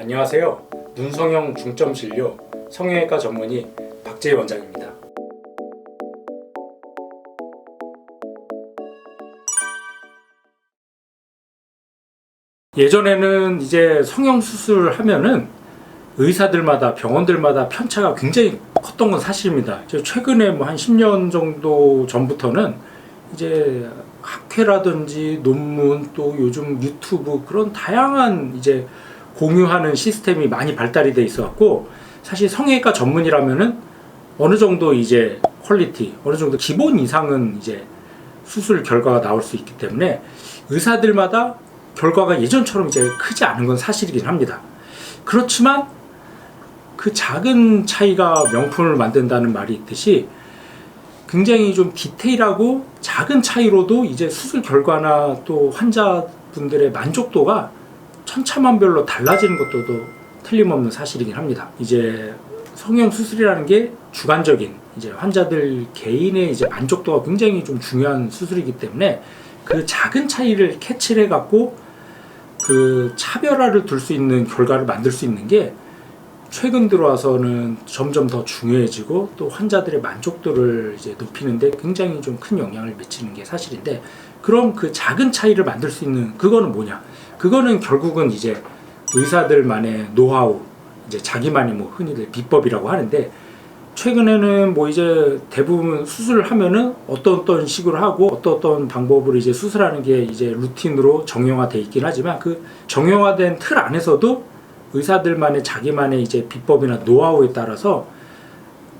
안녕하세요. 눈성형 중점 진료 성형외과 전문의 박재희 원장입니다. 예전에는 이제 성형 수술을 하면은 의사들마다 병원들마다 편차가 굉장히 컸던 건 사실입니다. 최근에 뭐 한 10년 정도 전부터는 이제 학회라든지 논문 또 요즘 유튜브 그런 다양한 이제 공유하는 시스템이 많이 발달이 돼 있어갖고 사실 성형외과 전문이라면은 어느 정도 이제 퀄리티, 어느 정도 기본 이상은 이제 수술 결과가 나올 수 있기 때문에 의사들마다 결과가 예전처럼 이제 크지 않은 건 사실이긴 합니다. 그렇지만 그 작은 차이가 명품을 만든다는 말이 있듯이 굉장히 좀 디테일하고 작은 차이로도 이제 수술 결과나 또 환자분들의 만족도가 천차만별로 달라지는 것도 틀림없는 사실이긴 합니다. 이제 성형 수술이라는 게 주관적인 이제 환자들 개인의 이제 만족도가 굉장히 좀 중요한 수술이기 때문에 그 작은 차이를 캐치를 해갖고 그 차별화를 둘 수 있는 결과를 만들 수 있는 게 최근 들어와서는 점점 더 중요해지고 또 환자들의 만족도를 이제 높이는데 굉장히 좀 큰 영향을 미치는 게 사실인데, 그럼 그 작은 차이를 만들 수 있는 그거는 뭐냐? 그거는 결국은 이제 의사들만의 노하우, 이제 자기만의 뭐 흔히들 비법이라고 하는데, 최근에는 뭐 이제 대부분 수술을 하면은 어떤 식으로 하고 어떤 방법으로 이제 수술하는 게 이제 루틴으로 정형화돼 있긴 하지만 그 정형화된 틀 안에서도 의사들만의 자기만의 이제 비법이나 노하우에 따라서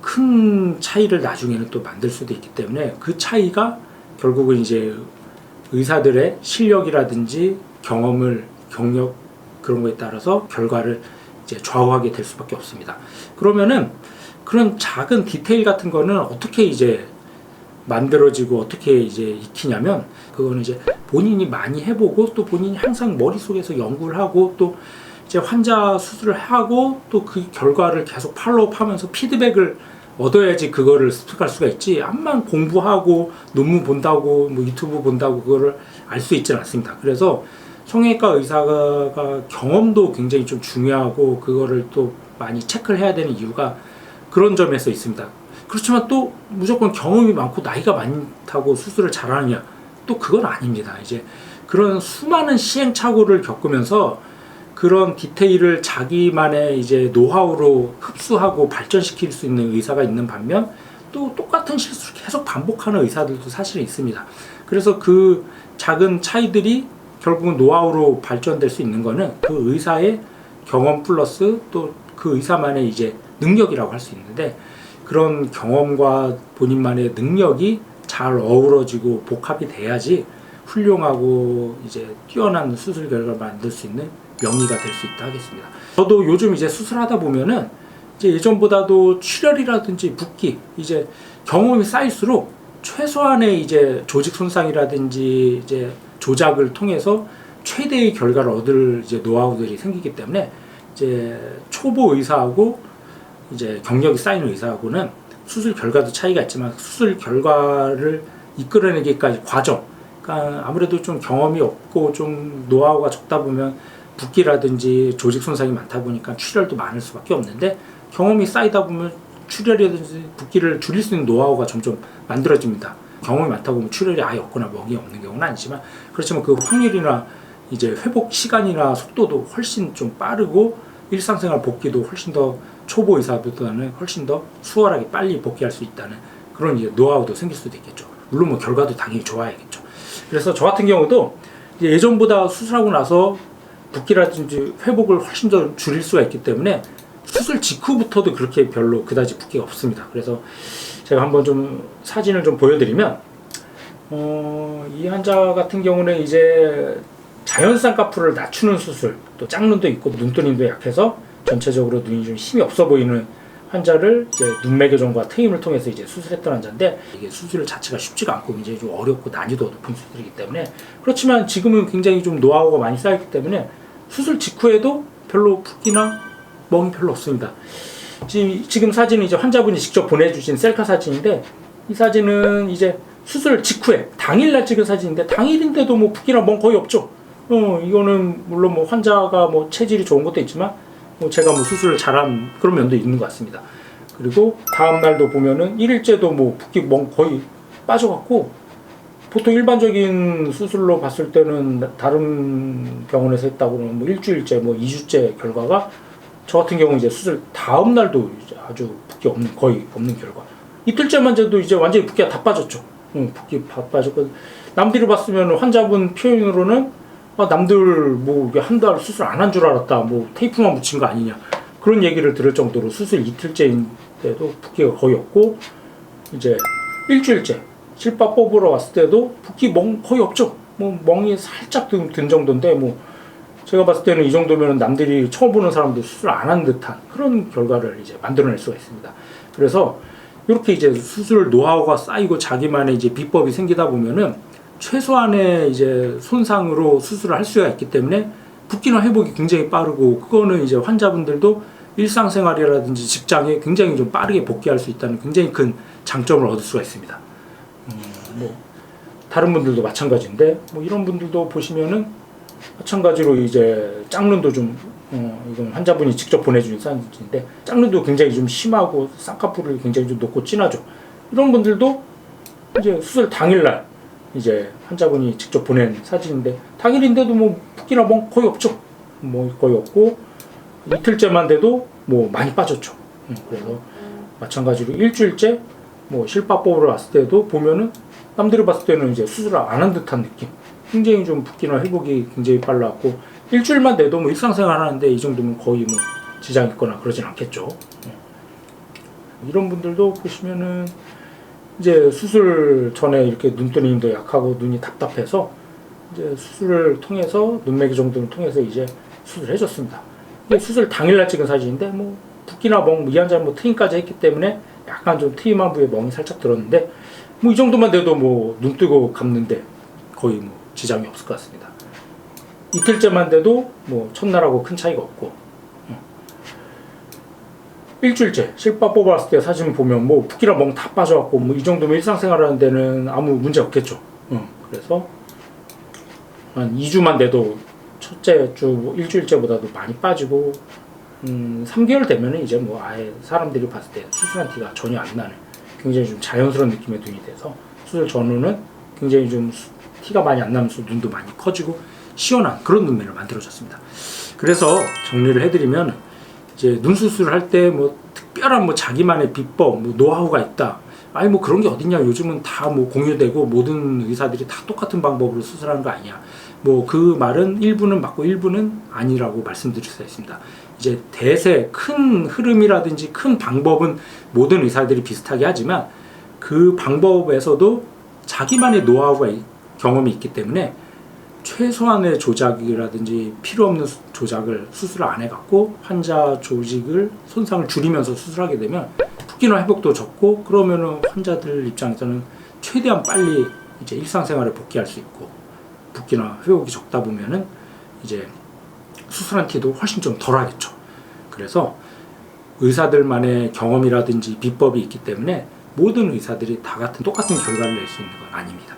큰 차이를 나중에는 또 만들 수도 있기 때문에 그 차이가 결국은 이제 의사들의 실력이라든지 경력 그런 거에 따라서 결과를 이제 좌우하게 될 수밖에 없습니다. 그러면은 그런 작은 디테일 같은 거는 어떻게 이제 만들어지고 어떻게 이제 익히냐면, 그거는 이제 본인이 많이 해보고 또 본인이 항상 머릿속에서 연구를 하고 또 이제 환자 수술을 하고 또 그 결과를 계속 팔로우업 하면서 피드백을 얻어야지 그거를 습득할 수가 있지, 암만 공부하고 논문 본다고 뭐 유튜브 본다고 그거를 알 수 있지는 않습니다. 그래서 성형외과 의사가 경험도 굉장히 좀 중요하고 그거를 또 많이 체크를 해야 되는 이유가 그런 점에서 있습니다. 그렇지만 또 무조건 경험이 많고 나이가 많다고 수술을 잘하느냐, 또 그건 아닙니다. 이제 그런 수많은 시행착오를 겪으면서 그런 디테일을 자기만의 이제 노하우로 흡수하고 발전시킬 수 있는 의사가 있는 반면 또 똑같은 실수를 계속 반복하는 의사들도 사실은 있습니다. 그래서 그 작은 차이들이 결국은 노하우로 발전될 수 있는 거는 그 의사의 경험 플러스 또 그 의사만의 이제 능력이라고 할 수 있는데, 그런 경험과 본인만의 능력이 잘 어우러지고 복합이 돼야지 훌륭하고 이제 뛰어난 수술 결과를 만들 수 있는 명의가 될 수 있다 하겠습니다. 저도 요즘 이제 수술하다 보면은 이제 예전보다도 출혈이라든지 붓기, 이제 경험이 쌓일수록 최소한의 이제 조직 손상이라든지 이제 조작을 통해서 최대의 결과를 얻을 이제 노하우들이 생기기 때문에 이제 초보 의사하고 이제 경력이 쌓이는 의사하고는 수술 결과도 차이가 있지만 수술 결과를 이끌어내기까지 과정, 그러니까 아무래도 좀 경험이 없고 좀 노하우가 적다 보면 붓기라든지 조직 손상이 많다 보니까 출혈도 많을 수밖에 없는데, 경험이 쌓이다 보면 출혈이라든지 붓기를 줄일 수 있는 노하우가 점점 만들어집니다. 경험이 많다 보면 출혈이 아예 없거나 먹이 없는 경우는 아니지만, 그렇지만 그 확률이나 이제 회복 시간이나 속도도 훨씬 좀 빠르고 일상생활 복귀도 훨씬 더 초보 의사보다는 훨씬 더 수월하게 빨리 복귀할 수 있다는 그런 이제 노하우도 생길 수도 있겠죠. 물론 뭐 결과도 당연히 좋아야겠죠. 그래서 저 같은 경우도 이제 예전보다 수술하고 나서 붓기라든지 회복을 훨씬 더 줄일 수가 있기 때문에 수술 직후부터도 그렇게 별로 그다지 붓기가 없습니다. 그래서 제가 한번 좀 사진을 좀 보여드리면, 이 환자 같은 경우는 이제 자연산 가프를 낮추는 수술, 또 짝눈도 있고 눈도림도 약해서 전체적으로 눈이 좀 힘이 없어 보이는 환자를 이제 눈매 교정과 트임을 통해서 이제 수술했던 환자인데, 이게 수술 자체가 쉽지가 않고 굉장히 좀 어렵고 난이도가 높은 수술이기 때문에, 그렇지만 지금은 굉장히 좀 노하우가 많이 쌓였기 때문에 수술 직후에도 별로 붓기나 멍이 별로 없습니다. 지금 사진은 이제 환자분이 직접 보내주신 셀카 사진인데, 이 사진은 이제 수술 직후에 당일날 찍은 사진인데 당일인데도 뭐 붓기나 멍 거의 없죠. 이거는 물론 뭐 환자가 뭐 체질이 좋은 것도 있지만 제가 뭐 수술을 잘한 그런 면도 있는 것 같습니다. 그리고 다음 날도 보면은 1일째도 뭐 붓기 멍 거의 빠져갖고, 보통 일반적인 수술로 봤을 때는 다른 병원에서 했다고 그러면 뭐 일주일째, 뭐 2주째 결과가, 저 같은 경우 이제 수술 다음 날도 이제 아주 붓기 없는, 거의 없는 결과. 이틀째만 돼도 이제 완전히 붓기가 다 빠졌죠. 붓기 다 빠졌고, 남들이 봤으면 환자분 표현으로는 남들 뭐 한 달 수술 안 한 줄 알았다, 뭐 테이프만 붙인 거 아니냐, 그런 얘기를 들을 정도로 수술 이틀째인데도 붓기가 거의 없고, 이제 일주일째 실밥 뽑으러 왔을 때도 붓기 멍 거의 없죠. 뭐 멍이 살짝 든 정도인데, 뭐 제가 봤을 때는 이 정도면 남들이 처음 보는 사람도 수술 안 한 듯한 그런 결과를 이제 만들어낼 수가 있습니다. 그래서 이렇게 이제 수술 노하우가 쌓이고 자기만의 이제 비법이 생기다 보면은 최소한의 이제 손상으로 수술을 할 수가 있기 때문에 붓기나 회복이 굉장히 빠르고, 그거는 이제 환자분들도 일상생활이라든지 직장에 굉장히 좀 빠르게 복귀할 수 있다는 굉장히 큰 장점을 얻을 수가 있습니다. 뭐 다른 분들도 마찬가지인데, 뭐 이런 분들도 보시면은 마찬가지로 이제 짝눈도 좀 이건 환자분이 직접 보내주신 사진인데, 짝눈도 굉장히 좀 심하고 쌍꺼풀이 굉장히 좀 높고 진하죠. 이런 분들도 이제 수술 당일날 이제 환자분이 직접 보낸 사진인데, 당일인데도 뭐 붓기나 뭐 거의 없죠. 뭐 거의 없고, 이틀째만 돼도 뭐 많이 빠졌죠. 그래서 마찬가지로 일주일째 뭐 실밥 뽑으러 왔을 때도 보면은 남들이 봤을 때는 이제 수술을 안 한 듯한 느낌. 굉장히 좀 붓기나 회복이 굉장히 빨랐고, 일주일만 돼도 뭐 일상생활 하는데 이 정도면 거의 뭐 지장 있거나 그러진 않겠죠. 이런 분들도 보시면은 이제 수술 전에 이렇게 눈뜨는 힘도 약하고 눈이 답답해서 이제 수술을 통해서 눈매기 정도를 통해서 이제 수술을 해줬습니다. 이게 수술 당일날 찍은 사진인데, 뭐 붓기나 멍, 이 환자는 뭐 트임까지 했기 때문에 약간 좀 트임한 부위에 멍이 살짝 들었는데, 뭐 이 정도만 돼도 뭐 눈 뜨고 감는데 거의 뭐 지장이 없을 것 같습니다. 이틀째만 돼도 뭐 첫날하고 큰 차이가 없고, 일주일째 실밥 뽑았을 때 사진 보면 뭐 붓기랑 멍 다 빠져갖고, 뭐 이 정도면 일상생활 하는 데는 아무 문제 없겠죠. 그래서 한 2주만 돼도 첫째 주 일주일째보다도 많이 빠지고, 3개월 되면은 이제 뭐 아예 사람들이 봤을 때 수술한 티가 전혀 안 나는 굉장히 좀 자연스러운 느낌의 눈이 돼서, 수술 전후는 굉장히 좀 티가 많이 안 나면서 눈도 많이 커지고 시원한 그런 눈매를 만들어졌습니다. 그래서 정리를 해드리면, 이제 눈 수술을 할 때 뭐 특별한 뭐 자기만의 비법, 뭐 노하우가 있다, 아니 뭐 그런 게 어딨냐, 요즘은 다 뭐 공유되고 모든 의사들이 다 똑같은 방법으로 수술하는 거 아니야, 뭐 그 말은 일부는 맞고 일부는 아니라고 말씀드릴 수 있습니다. 이제 대세 큰 흐름이라든지 큰 방법은 모든 의사들이 비슷하게 하지만, 그 방법에서도 자기만의 노하우가 경험이 있기 때문에 최소한의 조작이라든지 필요 없는 조작을 수술을 안 해갖고 환자 조직을 손상을 줄이면서 수술하게 되면 붓기나 회복도 적고, 그러면은 환자들 입장에서는 최대한 빨리 이제 일상생활에 복귀할 수 있고, 붓기나 회복이 적다 보면은 이제 수술한 티도 훨씬 좀 덜하겠죠. 그래서 의사들만의 경험이라든지 비법이 있기 때문에 모든 의사들이 다 똑같은 결과를 낼 수 있는 건 아닙니다.